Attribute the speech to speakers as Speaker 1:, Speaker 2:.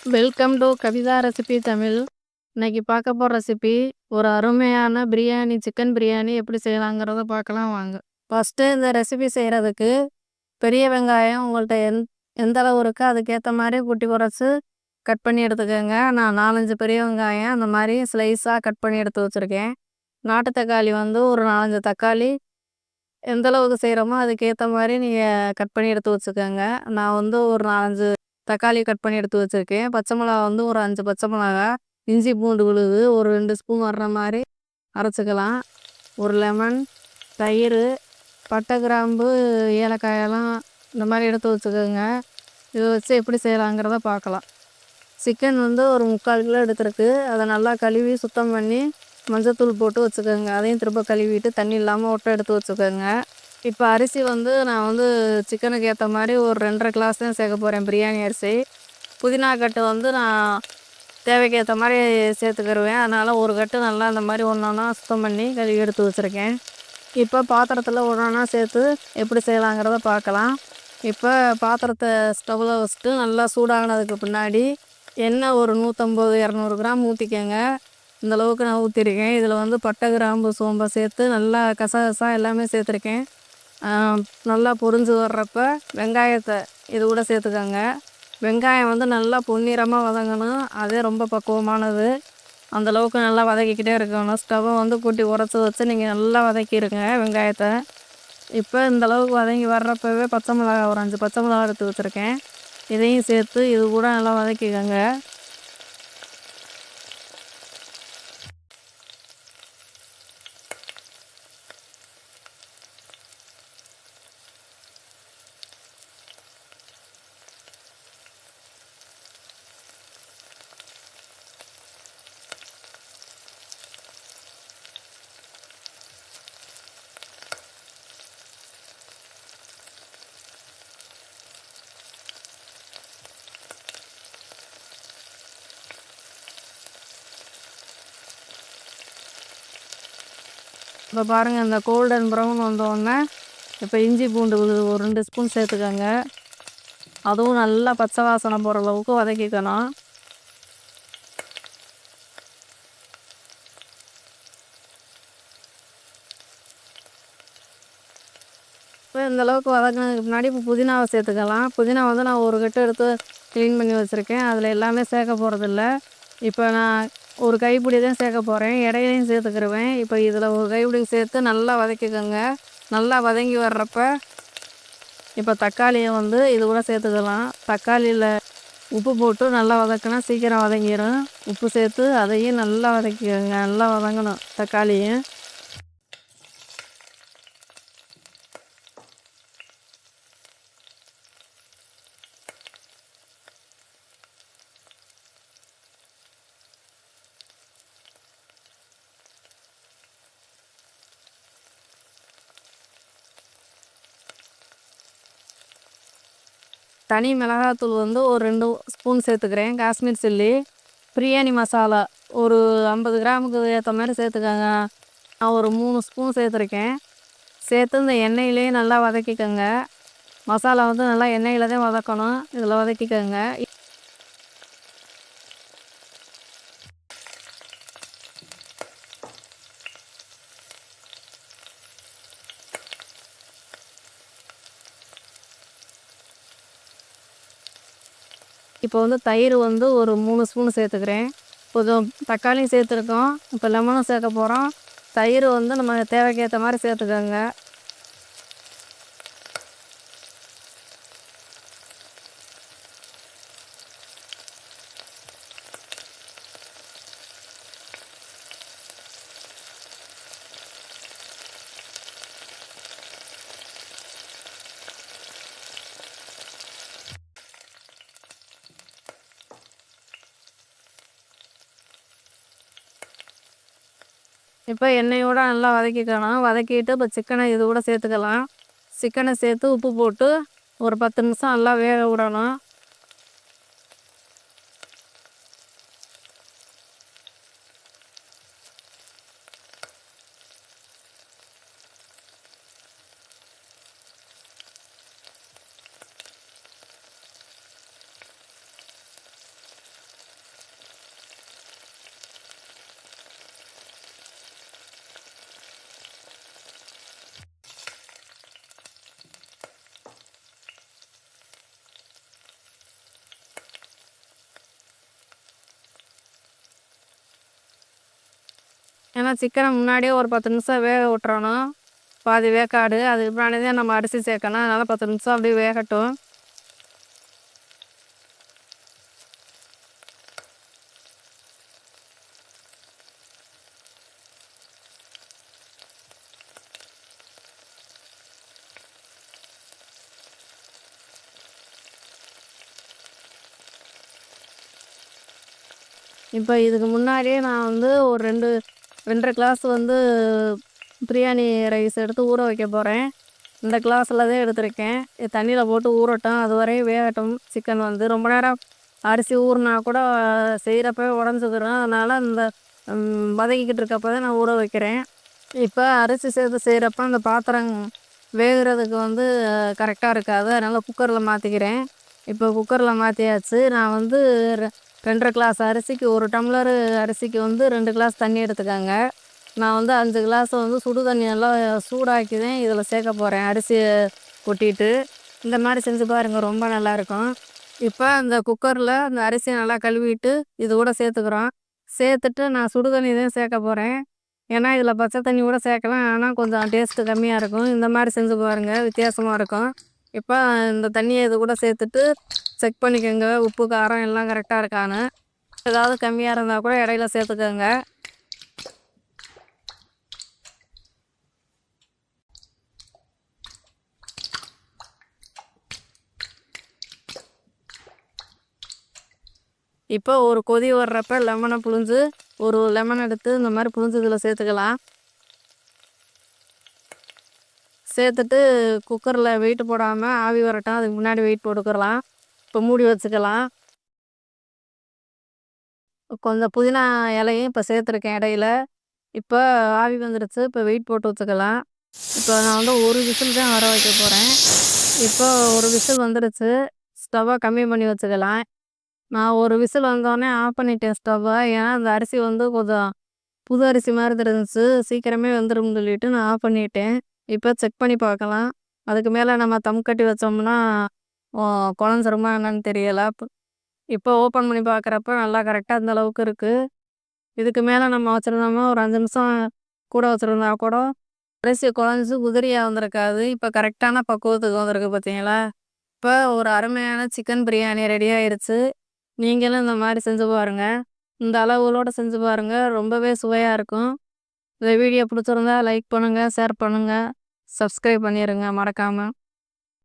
Speaker 1: Welcome to Kavitha recipe Tamil. இன்னைக்கு பார்க்க போகிற ரெசிபி ஒரு அருமையான பிரியாணி, சிக்கன் பிரியாணி எப்படி செய்யலாங்கிறத பார்க்கலாம் வாங்க. ஃபஸ்ட்டு இந்த ரெசிபி செய்கிறதுக்கு பெரிய வெங்காயம் உங்கள்கிட்ட எந்த அளவு இருக்கோ அதுக்கேற்ற மாதிரி குட்டி குறைச்சி கட் பண்ணி எடுத்துக்கோங்க. நான் 4-5 பெரிய வெங்காயம் அந்த மாதிரி ஸ்லைஸாக கட் பண்ணி எடுத்து வச்சுருக்கேன். நாட்டு தக்காளி வந்து ஒரு 4-5 தக்காளி எந்த அளவுக்கு செய்கிறோமோ அதுக்கேற்ற மாதிரி நீங்கள் கட் பண்ணி எடுத்து வச்சுக்கோங்க. நான் வந்து ஒரு 4-5 தக்காளி கட் பண்ணி எடுத்து வச்சுருக்கேன். பச்சை மிளகா வந்து ஒரு 5 பச்சை மிளகா, இஞ்சி பூண்டு விழுது ஒரு 2 ஸ்பூன் வர்ற மாதிரி அரைச்சிக்கலாம். ஒரு லெமன், தயிர், பட்டை கிராம்பு, ஏலக்காயெல்லாம் இந்த மாதிரி எடுத்து வச்சுக்கோங்க. இதை வச்சு எப்படி செய்யலாங்கிறத பார்க்கலாம். சிக்கன் வந்து ஒரு 3/4 கிலோ எடுத்துருக்கு. அதை நல்லா கழுவி சுத்தம் பண்ணி மஞ்சத்தூள் போட்டு வச்சுக்கோங்க. அதையும் திரும்ப கழுவிட்டு தண்ணி இல்லாமல் ஒட்டை எடுத்து வச்சுக்கோங்க. இப்போ அரிசி வந்து நான் வந்து சிக்கனுக்கு ஏற்ற மாதிரி ஒரு 2.5 கிளாஸ் தான் சேர்க்க போகிறேன் பிரியாணி அரிசி. புதினா கட்டு வந்து நான் தேவைக்கு ஏற்ற மாதிரி சேர்த்துக்கிடுவேன். அதனால் ஒரு கட்டு நல்லா அந்த மாதிரி ஒன்றா சுத்தம் பண்ணி கழுவி எடுத்து வச்சுருக்கேன். இப்போ பாத்திரத்தில் ஒன்றா சேர்த்து எப்படி செய்யலாங்கிறத பார்க்கலாம். இப்போ பாத்திரத்தை ஸ்டவ்வில் வச்சுட்டு நல்லா சூடாகினதுக்கு பின்னாடி எண்ணெய் ஒரு 150-200 கிராம் ஊற்றிக்கங்க. இந்தளவுக்கு நான் ஊற்றிருக்கேன். இதில் வந்து பட்டை கிராம்பு சோம்பை சேர்த்து நல்லா கசகசா எல்லாமே சேர்த்துருக்கேன். நல்லா பொரிஞ்சு வர்றப்ப வெங்காயத்தை இது கூட சேர்த்துக்கோங்க. வெங்காயம் வந்து நல்லா பொன்னிறமாக வதங்கணும். அதே ரொம்ப பக்குவமானது. அந்தளவுக்கு நல்லா வதக்கிக்கிட்டே இருக்கணும். ஸ்டவ்வை வந்து கூட்டி உரைச்சி வச்சு நீங்கள் நல்லா வதக்கிடுங்க வெங்காயத்தை. இப்போ இந்தளவுக்கு வதங்கி வர்றப்பவே பச்சை மிளகா ஒரு 5 பச்சை மிளகா எடுத்து வச்சுருக்கேன். இதையும் சேர்த்து இது கூட நல்லா வதக்கிக்கோங்க. இப்போ பாருங்கள், இந்த கோல்டன் ப்ரௌன் வந்தோடனே இப்போ இஞ்சி பூண்டு ஒரு 2 ஸ்பூன் சேர்த்துக்கோங்க. அதுவும் நல்லா பச்சை வாசனை போகிற அளவுக்கு வதக்கிக்கணும். இப்போ இந்தளவுக்கு வதக்கினதுக்கு முன்னாடி இப்போ புதினாவை சேர்த்துக்கலாம். புதினா வந்து நான் ஒரு கட்டு எடுத்து க்ளீன் பண்ணி வச்சுருக்கேன். அதில் எல்லாமே சேர்க்க போகிறதில்ல. இப்போ நான் ஒரு கைப்பிடி தான் சேர்க்க போகிறேன். இடையிலையும் சேர்த்துக்கிடுவேன். இப்போ இதில் ஒரு கைப்பிடி சேர்த்து நல்லா வதக்கிக்கோங்க. நல்லா வதங்கி வர்றப்ப இப்போ தக்காளியை வந்து இது கூட சேர்த்துக்கலாம். தக்காளியில் உப்பு போட்டு நல்லா வதக்கினா சீக்கிரம் வதங்கிடும். உப்பு சேர்த்து அதையும் நல்லா வதக்கிக்கோங்க. நல்லா வதங்கணும் தக்காளியும். தனி மிளகாத்தூள் வந்து ஒரு 2 ஸ்பூன் சேர்த்துக்கிறேன். காஷ்மீர் சில்லி. பிரியாணி மசாலா ஒரு 50 கிராமுக்கு ஏற்ற மாதிரி சேர்த்துக்கோங்க. நான் ஒரு 3 ஸ்பூன் சேர்த்துருக்கேன். சேர்த்து இந்த எண்ணெயிலே நல்லா வதக்கிக்கோங்க. மசாலா வந்து நல்லா எண்ணெயில் தான் வதக்கணும். இதில் வதக்கிக்கோங்க. இப்போ வந்து தயிர் வந்து ஒரு 3 ஸ்பூன் சேர்த்துக்கிறேன். கொஞ்சம் தக்காளியும் சேர்த்துருக்கோம். இப்போ லெமனும் சேர்க்க போகிறோம். தயிர் வந்து நம்ம தேவைக்கு ஏற்ற மாதிரி சேர்த்துக்கோங்க. இப்போ எண்ணெயோடு நல்லா வதக்கிக்கணும். வதக்கிட்டு இப்போ சிக்கனை இது கூட சேர்த்துக்கலாம். சிக்கனை சேர்த்து உப்பு போட்டு ஒரு 10 நிமிஷம் நல்லா வேக விடணும். ஏன்னா சிக்கனை முன்னாடியே ஒரு 10 நிமிஷம் வேக விட்டுறணும். பாதி வேக்காடு. அதுக்கு முன்னாடி தான் நம்ம அரிசி சேர்க்கணும். அதனால் 10 நிமிஷம் அப்படியே வேகட்டும். இப்போ இதுக்கு முன்னாடியே நான் வந்து ஒரு 2 கிளாஸ் வந்து பிரியாணி ரைஸ் எடுத்து ஊற வைக்க போகிறேன். இந்த கிளாஸில் தான் எடுத்திருக்கேன். இது தண்ணியில் போட்டு ஊறட்டும். அது வரையும் வேகட்டும். சிக்கன் வந்து ரொம்ப நேரம் அரிசி ஊறினா கூட செய்கிறப்ப உடஞ்சிக்கிறோம். அதனால் இந்த வதக்கிக்கிட்டு இருக்கப்போ தான் நான் ஊற வைக்கிறேன். இப்போ அரிசி சேர்த்து செய்கிறப்ப அந்த பாத்திரம் வேகிறதுக்கு வந்து கரெக்டாக இருக்காது. அதனால் குக்கரில் மாற்றிக்கிறேன். இப்போ குக்கரில் மாற்றியாச்சு. நான் வந்து 2 கிளாஸ் அரிசிக்கு 1 டம்ளர் அரிசிக்கு வந்து 2 கிளாஸ் தண்ணி எடுத்துக்கோங்க. நான் வந்து 5 கிளாஸ் வந்து சுடு தண்ணி நல்லா சூடாக்கி தான் இதில் சேர்க்க போகிறேன். அரிசியை கொட்டிட்டு இந்த மாதிரி செஞ்சு பாருங்கள், ரொம்ப நல்லாயிருக்கும். இப்போ அந்த குக்கரில் அந்த அரிசியை நல்லா கழுவிட்டு இது கூட சேர்த்துக்கிறோம். சேர்த்துட்டு நான் சுடு தண்ணி தான் சேர்க்க போகிறேன். ஏன்னா இதில் பச்சை தண்ணி கூட சேர்க்கலாம். ஆனால் கொஞ்சம் டேஸ்ட்டு கம்மியாக இருக்கும். இந்த மாதிரி செஞ்சு பாருங்கள், வித்தியாசமாக இருக்கும். இப்போ இந்த தண்ணியை இது கூட சேர்த்துட்டு செக் பண்ணிக்கோங்க, உப்பு காரம் எல்லாம் கரெக்டாக இருக்கான்னு. ஏதாவது கம்மியாக இருந்தால் கூட இடையில சேர்த்துக்கோங்க. இப்போ ஒரு கொதி வர்றப்ப லெமனை புழிஞ்சு ஒரு லெமன் எடுத்து இந்த மாதிரி புழிஞ்சு இதில் சேர்த்துக்கலாம். சேர்த்துட்டு குக்கரில் வெயிட் போடாமல் ஆவி வரட்டும். அதுக்கு முன்னாடி வெயிட் போட்டுக்கலாம். இப்போ மூடி வச்சுக்கலாம். கொஞ்சம் புதினா இலையும் இப்போ சேர்த்துருக்கேன் இடையில. இப்போ ஆவி வந்துடுச்சு. இப்போ வெயிட் போட்டு வச்சுக்கலாம். இப்போ நான் வந்து ஒரு விசில் தான் வர வைக்க போகிறேன். இப்போ ஒரு விசில் வந்துடுச்சு. ஸ்டவ்வை கம்மி பண்ணி வச்சுக்கலாம். நான் ஒரு விசில் வந்தோடனே ஆஃப் பண்ணிட்டேன் ஸ்டவ்வை. ஏன்னா அந்த அரிசி வந்து கொஞ்சம் புது அரிசி மாதிரி இருந்துச்சு. சீக்கிரமே வந்துடும்னு சொல்லிட்டு நான் ஆஃப் பண்ணிட்டேன். இப்போ செக் பண்ணி பார்க்கலாம். அதுக்கு மேலே நம்ம தம் கட்டி வச்சோம்னா குழஞ்சிருமா என்னன்னு தெரியலை. இப்போ ஓப்பன் பண்ணி பார்க்குறப்ப நல்லா கரெக்டாக அந்த அளவுக்கு இருக்குது. இதுக்கு மேலே நம்ம வச்சுருந்தோம்னா ஒரு 5 நிமிஷம் கூட வச்சுருந்தா கூட அரிசி குழஞ்சி உதிரியாக வந்திருக்காது. இப்போ கரெக்டான பக்குவத்துக்கு வந்திருக்கு பார்த்தீங்களா? இப்போ ஒரு அருமையான சிக்கன் பிரியாணி ரெடி ஆயிடுச்சு. நீங்களும் இந்த மாதிரி செஞ்சு பாருங்கள். இந்த அளவுகளோடு செஞ்சு பாருங்கள், ரொம்பவே சுவையாக இருக்கும். இந்த வீடியோ பிடிச்சிருந்தா லைக் பண்ணுங்கள், ஷேர் பண்ணுங்கள், சப்ஸ்கிரைப் பண்ணிடுங்க மறக்காமல்.